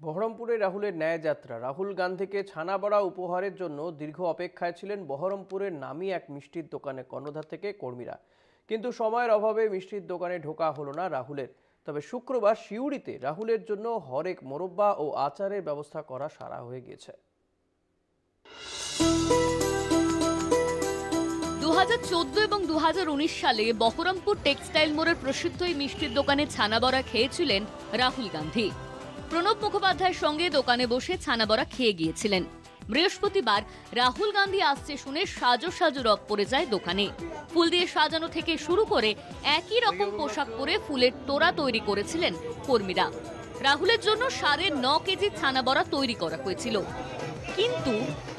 বহরমপুরে রাহুলের ন্যায়যাত্রা। রাহুল গান্ধীকে ছানাবড়া উপহারের জন্য দীর্ঘ অপেক্ষায় ছিলেন বহরমপুরের নামী এক মিষ্টির দোকানে কর্ণধার থেকে কর্মীরা। কিন্তু সময়ের অভাবে মিষ্টির দোকানে ঢোকা হলো না রাহুলের। তবে শুক্রবার সিউড়িতে রাহুলের জন্য হরেক মোরব্বা ও আচারের ব্যবস্থা করা সারা হয়ে গিয়েছে। 2014 এবং 2019 সালে বহরমপুর টেক্সটাইল মোড়ের প্রসিদ্ধ এই মিষ্টির দোকানে ছানাবড়া খেয়েছিলেন রাহুল গান্ধী। প্রণব মুখোপাধ্যায়ের সঙ্গে দোকানে বসে ছানাবড়া খেয়ে গিয়েছিলেন। বৃহস্পতিবার রাহুল গান্ধী আসছে শুনে সাজো সাজো রব পড়ে যায় দোকানে। ফুল দিয়ে সাজানো থেকে শুরু করে একই রকম পোশাক পরে ফুলের তোড়া তৈরি করেছিলেন কর্মীরা। রাহুলের জন্য 9.5 কেজি ছানাবড়া তৈরি করা হয়েছিল। কিন্তু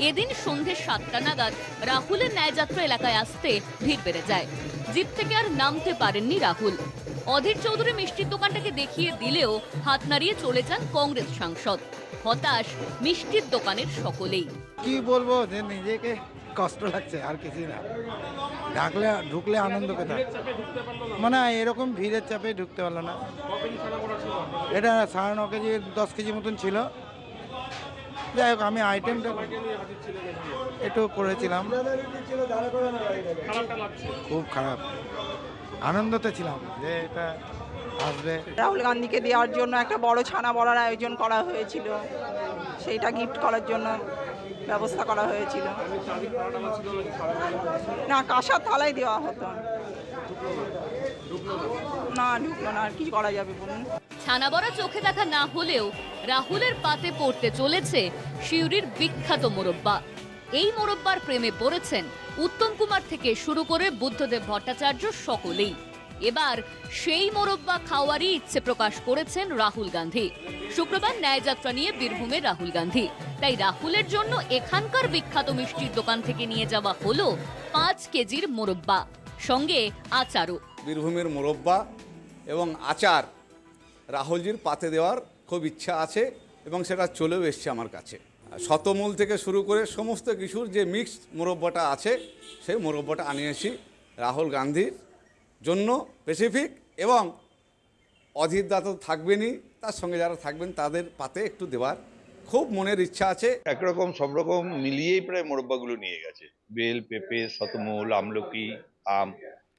এদিন সন্ধ্যে 7টা নাগাদ রাহুলের ন্যায়যাত্রা এলাকায় আসতে ভিড় বেড়ে যায়। জিপ থেকে আর নামতে পারেননি রাহুল। অধীর চৌধুরী মিষ্টির দোকানটাকে দেখিয়ে দিলেও হাত নাড়িয়ে চলে যান কংগ্রেস সাংসদ। হতাশ মিষ্টির দোকানের সকলেই। কি বলবো, যে নিজেকে কষ্ট লাগছে আর কিছু না। ঢুকলে আনন্দ পেতাম, মানে এরকম ভিড়ের চাপে ঢুকতে পারলো না। এটা 9.5 কেজি 10 কেজি মতন ছিল। যাই হোক, আমি আইটেমটা একটু করেছিলাম। খুব খারাপ, আনন্দতে ছিলাম যে এটা আসবে। রাহুল গান্ধীকে দেওয়ার জন্য একটা বড় ছানা বড়ার আয়োজন করা হয়েছিল, সেইটা গিফট করার জন্য ব্যবস্থা করা হয়েছিল। না, কাঁসার থালায় দেওয়া হতো না, ঢুকলো না। আর কি করা যাবে বলুন। ছানাবড়া চোখে দেখা না হলেও রাহুলের পাতে পড়তে চলেছে সিউড়ির বিখ্যাত মোরব্বা। এই মোরব্বার প্রেমে পড়েছেন উত্তম কুমার থেকে শুরু করে বুদ্ধদেব ভট্টাচার্য সকলেই। এবার সেই মোরব্বা খাওয়ারই ইচ্ছে প্রকাশ করেছেন রাহুল গান্ধী। শুক্রবার ন্যায়যাত্রা নিয়ে বীরভূমে রাহুল গান্ধী, তাই রাহুলের জন্য এখানকার বিখ্যাত মিষ্টির দোকান থেকে নিয়ে যাওয়া হলো 5 কেজির মোরব্বা, সঙ্গে আচারও। বীরভূমের মোরব্বা এবং আচার রাহুলজির পাতে দেওয়ার খুব ইচ্ছা আছে এবং সেটা চলেও এসছে আমার কাছে। শতমূল থেকে শুরু করে সমস্ত কিছুর যে মিক্সড মোরব্বাটা আছে, সেই মোরব্বাটা আনিয়েছি রাহুল গান্ধীর জন্য স্পেসিফিক, এবং অধীর দা তো থাকবেনই, তার সঙ্গে যারা থাকবেন তাদের পাতে একটু দেওয়ার খুব মনের ইচ্ছা আছে। একরকম সব রকম মিলিয়েই প্রায় মোরব্বাগুলো নিয়ে গেছে। বেল, পেঁপে, শতমূল, আমলকি, আম,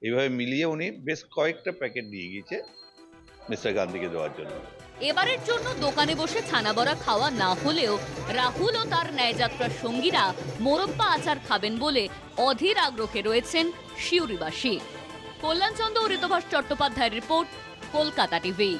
এইভাবে মিলিয়ে উনি বেশ কয়েকটা প্যাকেট দিয়ে গিয়েছে মিস্টার গান্ধীকে দেওয়ার জন্য। এবারের জন্য দোকানে বসে ছানাবড়া খাওয়া না হলেও রাহুল ও তার ন্যায়যাত্রার সঙ্গীরা মোরব্বা আচার খাবেন বলে অধীর আগ্রহে রয়েছেন সিউড়িবাসী। কল্যাণচন্দ্র ও ঋতভাস চট্টোপাধ্যায়ের রিপোর্ট, কলকাতা টিভি।